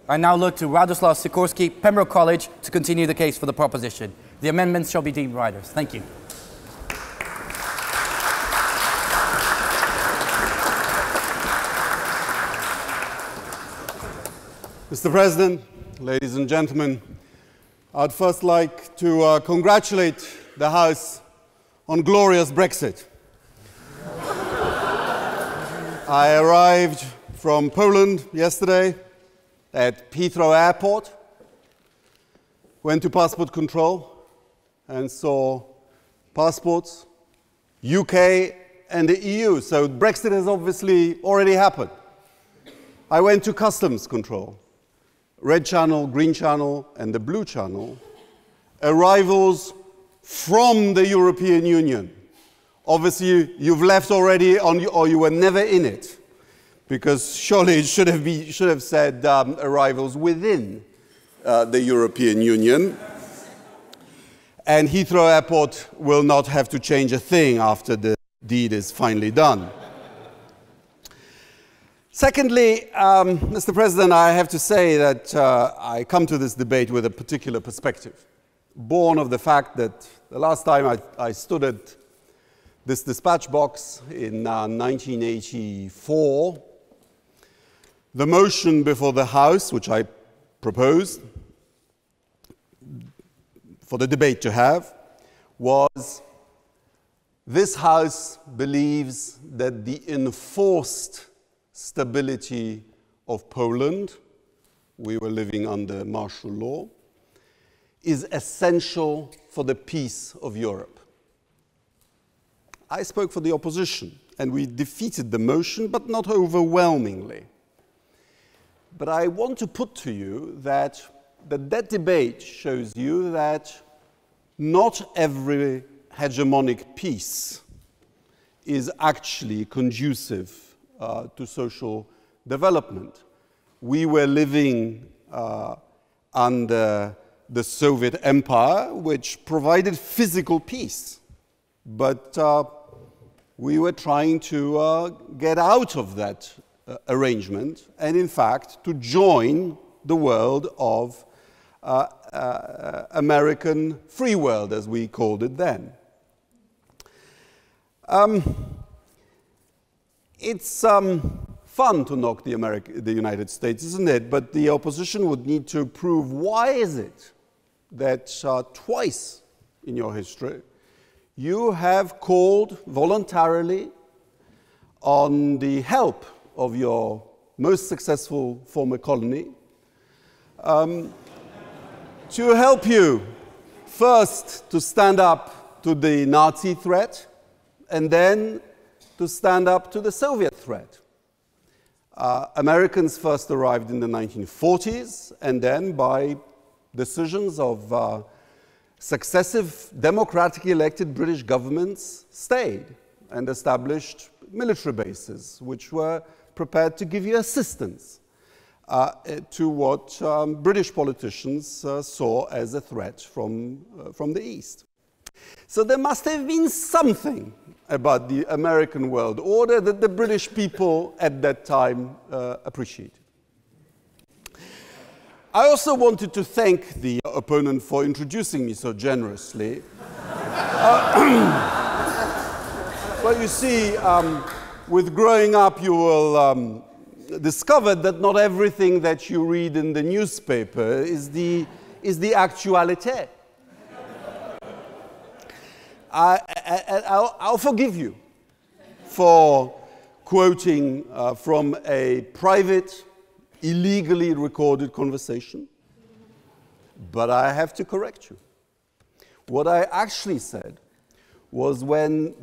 I now look to Radosław Sikorski, Pembroke College, to continue the case for the proposition. The amendments shall be deemed riders. Thank you. Mr. President, ladies and gentlemen, I'd first like to congratulate the House on glorious Brexit. I arrived from Poland yesterday at Heathrow Airport, went to passport control and saw passports, UK and the EU. So Brexit has obviously already happened. I went to customs control, red channel, green channel and the blue channel, arrivals from the European Union. Obviously, you've left already or you were never in it, because surely it should have said arrivals within the European Union. And Heathrow Airport will not have to change a thing after the deed is finally done. Secondly, Mr. President, I have to say that I come to this debate with a particular perspective, born of the fact that the last time I stood at this dispatch box in 1984, the motion before the House, which I proposed for the debate to have, was this House believes that the enforced stability of Poland, we were living under martial law, is essential for the peace of Europe. I spoke for the opposition, and we defeated the motion, but not overwhelmingly. But I want to put to you that that debate shows you that not every hegemonic peace is actually conducive to social development. We were living under the Soviet Empire, which provided physical peace, but we were trying to get out of that arrangement and, in fact, to join the world of American free world, as we called it then. It's fun to knock the United States, isn't it? But the opposition would need to prove why is it that twice in your history you have called voluntarily on the help of your most successful former colony to help you first to stand up to the Nazi threat and then to stand up to the Soviet threat. Americans first arrived in the 1940s, and then by decisions of successive democratically elected British governments stayed and established military bases which were prepared to give you assistance to what British politicians saw as a threat from the East. So there must have been something about the American world order that the British people at that time appreciated. I also wanted to thank the opponent for introducing me so generously. Well, you see, with growing up, you will discover that not everything that you read in the newspaper is the actuality. I'll forgive you for quoting from a private, illegally recorded conversation, but I have to correct you. What I actually said was when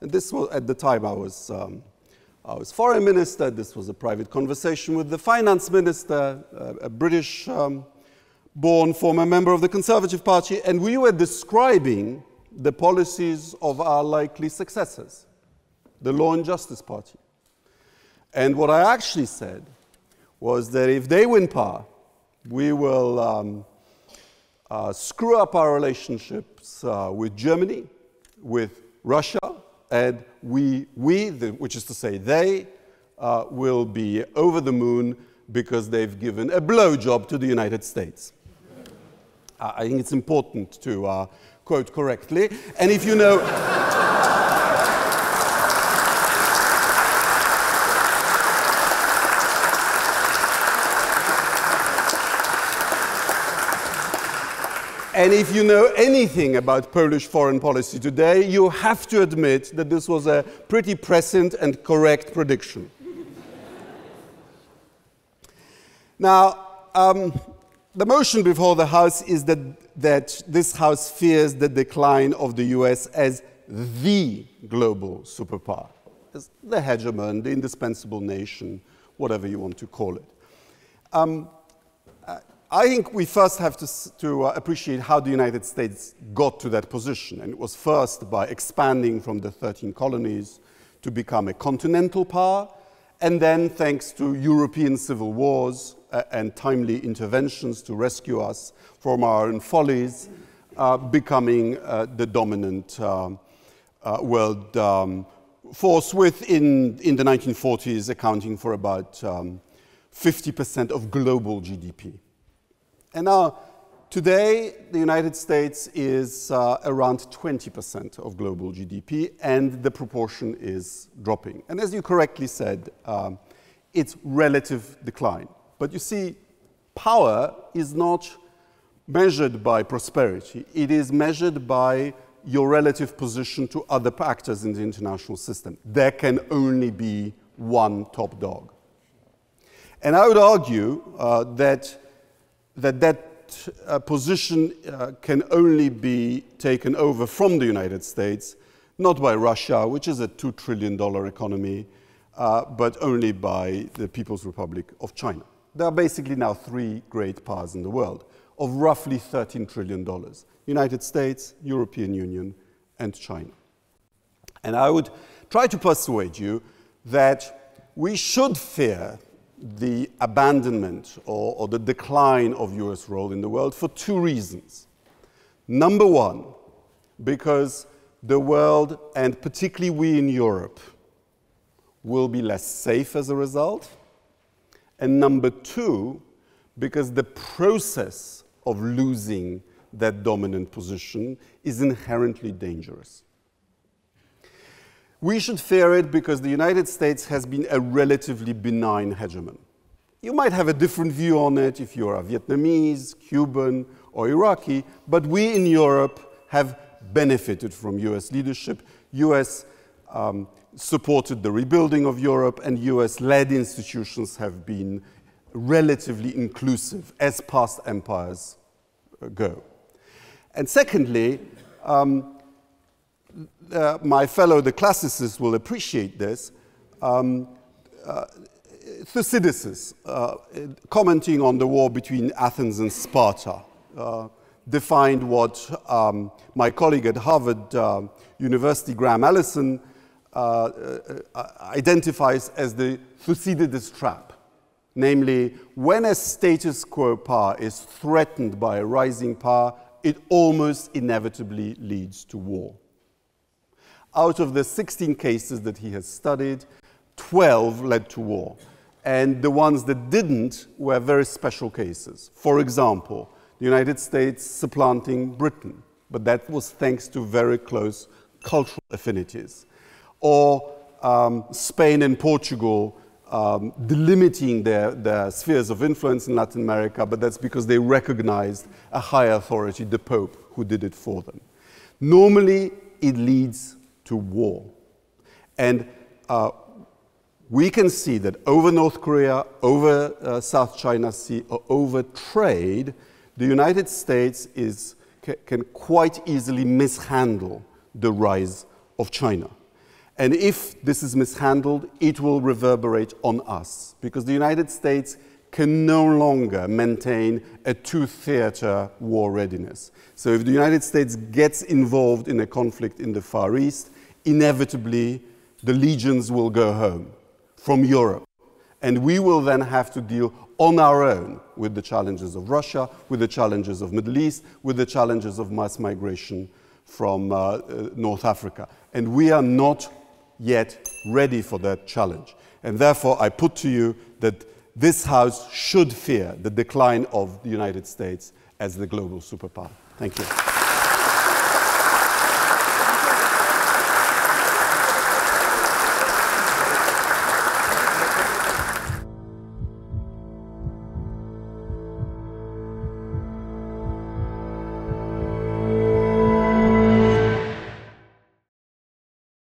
this was at the time I was foreign minister. This was a private conversation with the finance minister, a British born former member of the Conservative Party, and we were describing the policies of our likely successors, the Law and Justice Party. And what I actually said was that if they win power, we will screw up our relationships with Germany, with Russia, and which is to say they, will be over the moon because they've given a blowjob to the United States. I think it's important to quote correctly. And if you know... And if you know anything about Polish foreign policy today, you have to admit that this was a pretty prescient and correct prediction. Now, the motion before the House is that this House fears the decline of the US as the global superpower, as the hegemon, the indispensable nation, whatever you want to call it. I think we first have to appreciate how the United States got to that position. And it was first by expanding from the 13 colonies to become a continental power, and then thanks to European civil wars and timely interventions to rescue us from our own follies, becoming the dominant world force in the 1940s accounting for about 50% of global GDP. And now, today, the United States is around 20% of global GDP, and the proportion is dropping. And as you correctly said, it's relative decline. But you see, power is not measured by prosperity. It is measured by your relative position to other actors in the international system. There can only be one top dog. And I would argue that position can only be taken over from the United States, not by Russia, which is a $2 trillion economy, but only by the People's Republic of China. There are basically now three great powers in the world of roughly $13 trillion. United States, European Union, and China. And I would try to persuade you that we should fear the abandonment or the decline of US role in the world for two reasons. Number one, because the world, and particularly we in Europe, will be less safe as a result. And number two, because the process of losing that dominant position is inherently dangerous. We should fear it because the United States has been a relatively benign hegemon. You might have a different view on it if you are Vietnamese, Cuban, or Iraqi, but we in Europe have benefited from US leadership. US supported the rebuilding of Europe, and US-led institutions have been relatively inclusive as past empires go. And secondly, my fellow, the classicists, will appreciate this. Thucydides, commenting on the war between Athens and Sparta, defined what my colleague at Harvard University, Graham Allison, identifies as the Thucydides trap. Namely, when a status quo power is threatened by a rising power, it almost inevitably leads to war. Out of the 16 cases that he has studied, 12 led to war. And the ones that didn't were very special cases. For example, the United States supplanting Britain, but that was thanks to very close cultural affinities. Or Spain and Portugal delimiting their spheres of influence in Latin America, but that's because they recognized a higher authority, the Pope, who did it for them. Normally, it leads to war. And we can see that over North Korea, over South China Sea, or over trade, the United States can quite easily mishandle the rise of China. And if this is mishandled, it will reverberate on us, because the United States can no longer maintain a two-theater war readiness. So if the United States gets involved in a conflict in the Far East, inevitably the legions will go home from Europe. And we will then have to deal on our own with the challenges of Russia, with the challenges of Middle East, with the challenges of mass migration from North Africa. And we are not yet ready for that challenge. And therefore, I put to you that this House should fear the decline of the United States as the global superpower. Thank you.